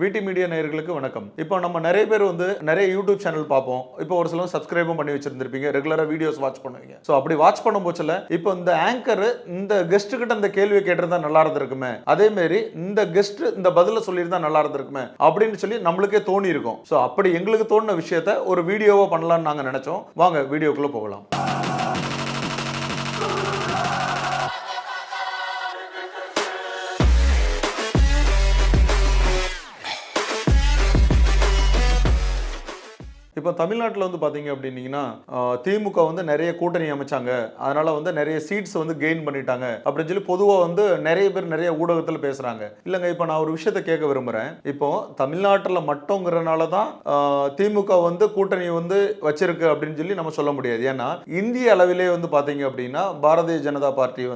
வீட்டி media நேயர்களுக்கு வணக்கம். இப்போ நம்ம நிறைய பேர் நிறைய யூடியூப் சேனல் பார்ப்போம். இப்போ ஒரு சிலர் சப்ஸ்கிரைபும் பண்ணி வச்சிருந்திருப்பீங்க. ரெகுலரா வீடியோஸ் வாட்ச் பண்ணுவீங்க. ஸோ அப்படி வாட்ச் பண்ணும் போச்சுல இப்போ இந்த ஆங்கர் இந்த கெஸ்ட் கிட்ட இந்த கேள்வியை கேட்டிருந்தா நல்லா இருந்திருக்குமே, அதே மாதிரி இந்த கெஸ்ட் இந்த பதில சொல்லியிருந்தா நல்லா இருந்திருக்குமே அப்படின்னு சொல்லி நம்மளுக்கே தோணி இருக்கும். ஸோ அப்படி எங்களுக்கு தோணின விஷயத்த ஒரு வீடியோவா பண்ணலாம்னு நாங்க நினைச்சோம். வாங்க வீடியோக்குள்ள போகலாம். இப்போ தமிழ்நாட்டில் பார்த்தீங்க அப்படின்னீங்கன்னா திமுக நிறைய கூட்டணி அமைச்சாங்க, அதனால நிறைய சீட்ஸ் கெயின் பண்ணிட்டாங்க அப்படின்னு சொல்லி பொதுவாக நிறைய பேர் நிறைய ஊடகத்தில் பேசுறாங்க. இல்லைங்க, இப்போ நான் ஒரு விஷயத்தை கேட்க விரும்புகிறேன். இப்போ தமிழ்நாட்டில் மட்டுங்கிறனால தான் திமுக கூட்டணி வச்சிருக்கு அப்படின்னு சொல்லி நம்ம சொல்ல முடியாது. ஏன்னா இந்திய அளவிலே பார்த்தீங்க அப்படின்னா பாரதிய ஜனதா பார்ட்டி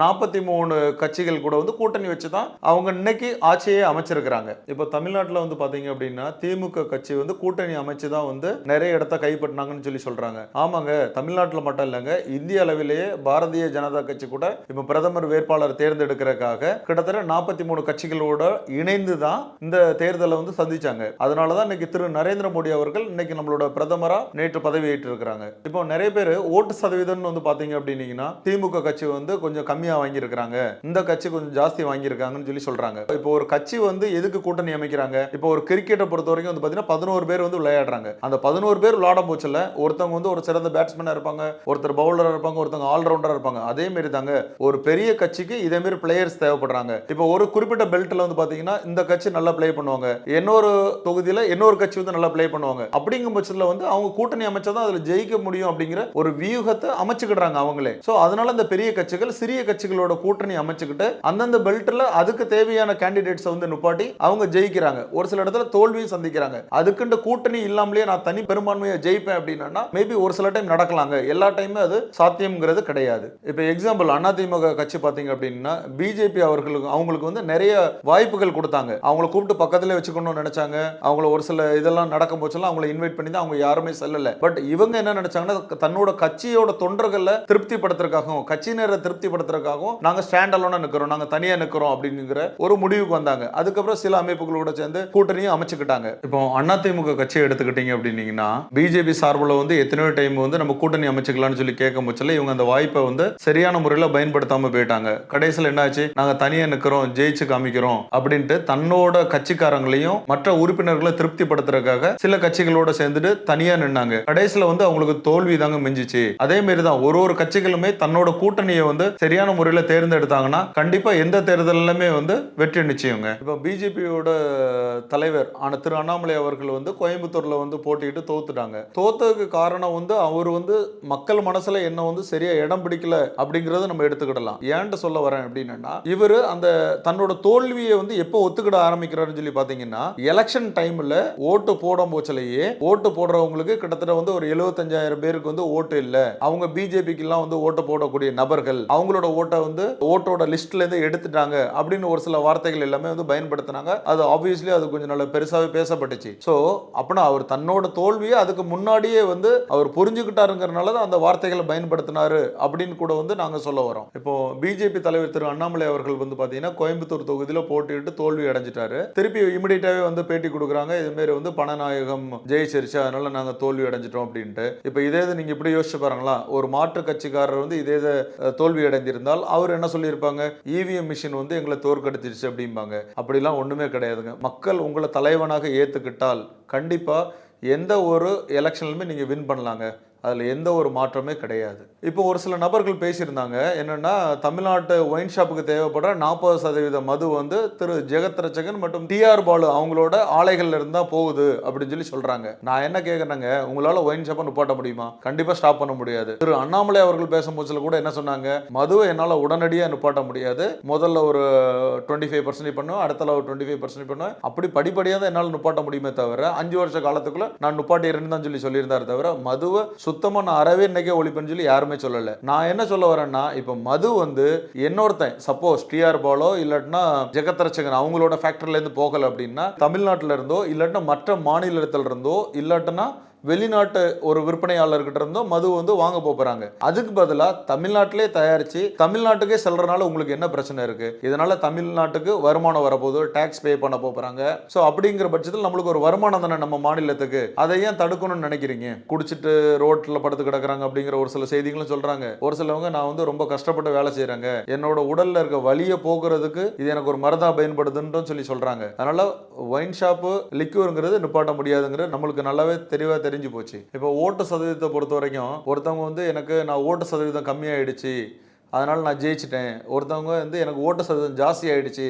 43 கட்சிகள் கூட கூட்டணி வச்சு தான் அவங்க இன்னைக்கு ஆட்சியை அமைச்சிருக்கிறாங்க. இப்போ தமிழ்நாட்டில் பார்த்தீங்க அப்படின்னா திமுக கட்சி கூட்டணி அமைச்சு தான் நிறைய இடத்த கைப்பற்றினாங்கன்னு சொல்லி சொல்றாங்க. ஆமாங்க, தமிழ்நாட்டில் மட்டும் இல்லைங்க, இந்திய அளவிலேயே பாரதிய ஜனதா கட்சி கூட இப்ப பிரதமர் வேட்பாளர் தேர்ந்தெடுக்கிறதுக்காக கிட்டத்தட்ட 43 கட்சிகளோட இணைந்து தான் இந்த தேர்தலை சந்திச்சாங்க. அதனாலதான் இன்னைக்கு திரு நரேந்திர மோடி அவர்கள் இன்னைக்கு நம்மளோட பிரதமரா நேற்று பதவி ஏற்று இருக்கிறாங்க. இப்போ நிறைய பேர் ஓட்டு சதவீதம் பாத்தீங்க அப்படின்னீங்கன்னா திமுக கட்சி கொஞ்சம் கம்மியா வாங்கியிருக்கிறாங்க, இந்த கட்சி கொஞ்சம் ஜாஸ்தி வாங்கியிருக்காங்கன்னு சொல்லி சொல்றாங்க. இப்போ ஒரு கட்சி எதுக்கு கூட்டணி அமைக்கிறாங்க? இப்போ ஒரு கிரிக்கெட்டை பொறுத்த வரைக்கும் பாத்தீங்கன்னா 11 பேர் விளையாடுறாங்க. அந்த 11 பேர் விளையாட போச்சுல, ஒருத்தவங்க ஒரு சிறந்த பேட்ஸ்மேனா இருப்பாங்க, ஒருத்தர் பவுலரா இருப்பாங்க, ஒருத்தவங்க ஆல்ரவுண்டரா இருப்பாங்க. அதே மாதிரி தாங்க ஒரு பெரிய கட்சிக்கு இதே மாதிரி பிளேயர்ஸ் தேவைப்படுறாங்க. இப்போ ஒரு குறிப்பிட்ட பெல்ட்ல பாத்தீங்கன்னா இந்த கட்சி நல்லா பிளே பண்ணுவாங்க, இன்னொரு தொகுதியில இன்னொரு கட்சி நல்லா பிளே பண்ணுவாங்க. அப்படிங்கும் பட்சத்துல அவங்க கூட்டணி அமைச்சாதான் அதுல ஜெயிக்க முடியும் அப்படிங்கிற ஒரு வியூகத்தை அமைச்சுக்கிடுறாங்க அவங்களே. சோ அதனால இந்த பெரிய கட்சிகள் சிறிய கட்சிகளோட கூட்டணி அமைச்சுக்கிட்டு அந்தந்த பெல்ட்ல அதுக்கு தேவையான கேண்டிடேட்ஸ் நுப்பாட்டி அவங்க ஜெயிக்கிறாங்க. ஒரு சில இடத்துல தோல்வியும் சந்திக்கிறாங்க. அதுக்குண்டு கூட்டணி இல்லாமலே நான் தனி பெரும்பான்மையை ஜெயிப்பேன் அப்படின்னா மேபி ஒரு சில டைம் நடக்கலாங்க, எல்லா டைமும் அது சாத்தியம்ங்கிறது கிடையாது. இப்போ எக்ஸாம்பிள் அதிமுக கட்சி பாத்தீங்க அப்படின்னா பிஜேபி அவங்களுக்கு நிறைய வாய்ப்புகள் கொடுத்தாங்க. அவங்கள கூப்பிட்டு பக்கத்திலே வச்சுக்கணும்னு நினைச்சாங்க. அவங்கள ஒரு சில இதெல்லாம் நடக்கும் போச்செல்லாம் அவங்கள இன்வைட் பண்ணி தான் அவங்க யாருமே செல்லல. பட் இவங்க என்ன நினைச்சாங்கன்னா தன்னோட கட்சியோட தொண்டர்களை திருப்திப்படுத்துறதுக்காகவும் கட்சியினரை திருப்திப்படுத்துறதுக்காகவும் நாங்க ஸ்டாண்ட் அலோனா நிக்கிறோம், நாங்க தனியா நிக்கிறோம் அப்படிங்கிற ஒரு முடிவுக்கு வந்தாங்க. அதுக்கப்புறம் சில அமைப்புகளோட சேர்ந்து கூட்டணியும் அமைச்சுக்கிட்டாங்க. இப்போ அதிமுக கட்சியை எடுத்துக்கிட்டீங்க அப்படின்னீங்கன்னா பிஜேபி சார்பில் எத்தனையோ டைம் நம்ம கூட்டணி அமைச்சுக்கலாம்னு சொல்லி கேட்கும் போச்சுல இவங்க அந்த வாய்ப்பை சரியான முறையில் பயன்படுத்தாம போயிட்டாங்க. கடைசியில் என்னாச்சு, நாங்க தனியா நிக்கிறோம், ஜெயிச்சு காமிக்கிறோம் அப்படின்ட்டு தன்னோட கட்சிக்காரங்களையும் மற்ற உறுப்பினர்களை திருப்திப்படுத்துறதுக்காக சில கட்சிகளோட சேர்ந்துட்டு தனியா நின்னாங்க. கடைசியில் அவங்களுக்கு தோல்வி தாங்க மிஞ்சிச்சு. அதே மாதிரி தான் ஒரு கட்சிகளுமே தன்னோட கூட்டணியை சரியான முறையில் தேர்ந்தெடுத்தாங்கன்னா கண்டிப்பா எந்த தேர்தலுமே வெற்றி நிச்சயங்க. இப்போ பிஜேபியோட தலைவர் திரு அண்ணாமலை அவர்கள் கோயம்புத்தூர்ல போட்டிட்டு தோத்துட்டாங்க. தோத்ததுக்கு காரணம் அவர் மக்கள் மனசுல என்ன சரியா இடம் பிடிக்கல அப்படிங்கறத நம்ம எடுத்துக்கிடலாம். ஏன்ட்டு சொல்ல வரேன் அப்படின்னா இவர் அந்த தன்னோட தோல்வியை எப்போ ஒத்துக்கிட ஆரம்பிக்கிறாருன்னு சொல்லி பாத்தீங்கன்னா எலெக்ஷன் டைம்ல ஓட்டு போடும் போச்சலையே ஓட்டு போடுறவங்களுக்கு கிட்டத்தட்ட ஒரு 75,000 பேருக்கு ஓட்டு இல்ல, அவங்க பிஜேபிக்கு எல்லாம் ஓட்டு போடக்கூடிய நபர்கள் அவங்களோட ஓட்டை ஓட்டோட லிஸ்ட்ல இருந்து எடுத்துட்டாங்க அப்படின்னு ஒரு சில வார்த்தைகள் எல்லாமே பயன்படுத்தினாங்க. அது ஆப்வியஸ்லி அது கொஞ்சம் நல்ல பெருசாவே பேசப்பட்டுச்சு. சோ அப்படின்னா அவர் தன்னோட தோல்வியை அதுக்கு முன்னாடியே அவர் புரிஞ்சுக்கிட்டாருங்கிறனால தான் அந்த வார்த்தைகளை பயன்படுத்தினாரு அப்படின்னு கூட நாங்க சொல்ல வரோம். இப்போ பிஜேபி தலைவர் திரு அண்ணாமலை அவர்கள் பாத்தீங்கன்னா கோயம்புத்தூர் தொகுதியில போட்டிட்டு தோல்வி அடைஞ்சிட்டாரு. திருப்பி இமிடியேட்டாவே பேட்டி கொடுக்குறாங்க, இது மாதிரி பணநாயகம் ஜெயிச்சிருச்சு, அதனால நாங்க தோல்வி அடைஞ்சிட்டோம் அப்படின்ட்டு. இப்போ இதே நீங்க இப்படி யோசிச்சு பாருங்களா, ஒரு மாற்று கட்சிக்காரர் இதே தோல்வி அடைந்திருந்தால் அவர் என்ன சொல்லியிருப்பாங்க, இவிஎம் மிஷின் எங்களை தோற்கடிச்சிருச்சு அப்படிம்பாங்க. அப்படிலாம் ஒண்ணுமே கிடையாதுங்க. மக்கள் உங்களை தலைவனாக ஏத்துக்கிட்டால் கண்டிப்பா எந்த ஒரு எலெக்ஷன்லுமே நீங்க வின் பண்ணலாங்க, அதுல எந்த ஒரு மாற்றமே கிடையாது. இப்போ ஒரு சில நபர்கள் பேசியிருந்தாங்க என்னன்னா தமிழ்நாட்டு ஒயின் ஷாப்புக்கு தேவைப்படுற 40% மது திரு ஜெகத் ரட்சகன் மற்றும் டிஆர் பாலு அவங்களோட ஆலைகள்ல இருந்தா போகுது அப்படின்னு சொல்லி சொல்றாங்க. நான் என்ன கேட்கறேங்க, உங்களால ஒயின் ஷாப்பை நிப்பாட்ட முடியுமா? கண்டிப்பா ஸ்டாப் பண்ண முடியாது. திரு அண்ணாமலை அவர்கள் பேசும்போது கூட என்ன சொன்னாங்க, மதுவை என்னால உடனடியா நிப்பாட்ட முடியாது, முதல்ல ஒரு 25% பண்ணுவேன், அடுத்த ஒரு 25% பண்ணுவேன், அப்படி படிப்படியா தான் என்னால நிப்பாட்ட முடியுமே தவிர 5 வருஷ காலத்துக்குள்ள நான் நிப்பாட்டிறேன்னு தான் சொல்லியிருந்தாரு தவிர மதுவை சுத்தமா நான் அறவே இன்னைக்கே ஒழிப்புன்னு சொல்லி யாருமே சொல்லல. நான் என்ன சொல்ல வரேன்னா இப்ப மது இன்னொருத்தன் சப்போஸ் டிஆர் பாலோ இல்லாட்டினா ஜெகத் ரட்சகன் அவங்களோட ஃபேக்டரில இருந்து போகல அப்படின்னா தமிழ்நாட்டில இருந்தோ இல்லாட்டினா மற்ற மாநிலத்தில இருந்தோ இல்லாட்டினா வெளிநாட்டு ஒரு விற்பனையாளர்கிட்ட இருந்தும் மது வந்து வாங்க போறாங்க. அதுக்கு பதிலா தமிழ்நாட்டிலே தயாரிச்சு தமிழ்நாட்டுக்கே செல்றனால உங்களுக்கு என்ன பிரச்சனை இருக்கு? இதனால தமிழ்நாட்டுக்கு வருமானம் வரப்போகுது, டாக்ஸ் பே பண்ண போறாங்க. ஸோ அப்படிங்கிற பட்சத்தில் நம்மளுக்கு ஒரு வருமானம் தானே நம்ம மாநிலத்துக்கு. அதை ஏன் தடுக்கணும்னு நினைக்கிறீங்க? குடிச்சிட்டு ரோட்ல படுத்து கிடக்குறாங்க அப்படிங்கிற ஒரு சில செய்திகளும் சொல்றாங்க. ஒரு சிலவங்க நான் வந்து ரொம்ப கஷ்டப்பட்டு வேலை செய்யறாங்க, என்னோட உடல்ல இருக்க வலியை போக்குறதுக்கு இது எனக்கு ஒரு மருந்தா பயன்படுதுன்னு சொல்லி சொல்றாங்க. அதனால ஒயின் ஷாப்பு லிக்யூருங்கிறது நிப்பாட்ட முடியாதுங்கிறது நம்மளுக்கு நல்லாவே தெளிவா தெரிஞ்சு போச்சு. இப்போ ஓட்டு சதவீதத்தை பொறுத்த வரைக்கும் ஒருத்தவங்க வந்து எனக்கு நான் ஓட்டு சதவீதம் கம்மியாயிடுச்சு அதனால் நான் ஜெயிச்சிட்டேன், ஒருத்தவங்க வந்து எனக்கு ஓட்டு சதவீதம் ஜாஸ்தி ஆகிடுச்சு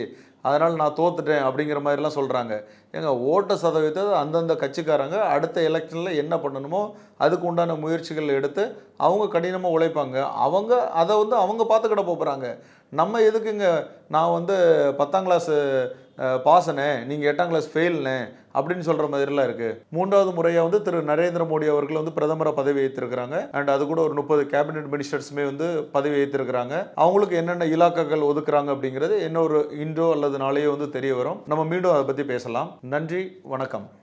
அதனால் நான் தோத்துட்டேன் அப்படிங்கிற மாதிரிலாம் சொல்கிறாங்க. ஏங்க, ஓட்டு சதவீதத்தை அந்தந்த கட்சிக்காரங்க அடுத்த எலெக்ஷனில் என்ன பண்ணணுமோ அதுக்கு உண்டான முயற்சிகள் எடுத்து அவங்க கடினமாக உழைப்பாங்க. அவங்க அதை வந்து அவங்க பார்த்துக்கிட போகிறாங்க. நம்ம எதுக்குங்க நான் வந்து 10ஆம் கிளாஸ் பாஸ்னே, நீங்கள் 8ஆம் கிளாஸ் ஃபெயில்னே அப்படின்னு சொல்கிற மாதிரிலாம் இருக்குது. 3வது முறையாக வந்து திரு நரேந்திர மோடி அவர்கள் வந்து பிரதமராக பதவி ஏற்றிருக்கிறாங்க. அண்ட் அது கூட ஒரு 30 கேபினெட் மினிஸ்டர்ஸுமே வந்து பதவி ஏற்றிருக்கிறாங்க. அவங்களுக்கு என்னென்ன இலாக்காக்கள் ஒதுக்குறாங்க அப்படிங்கிறது இன்னொரு இன்றோ அல்லது நாளையோ வந்து தெரிய வரும். நம்ம மீண்டும் அதை பற்றி பேசலாம். நன்றி, வணக்கம்.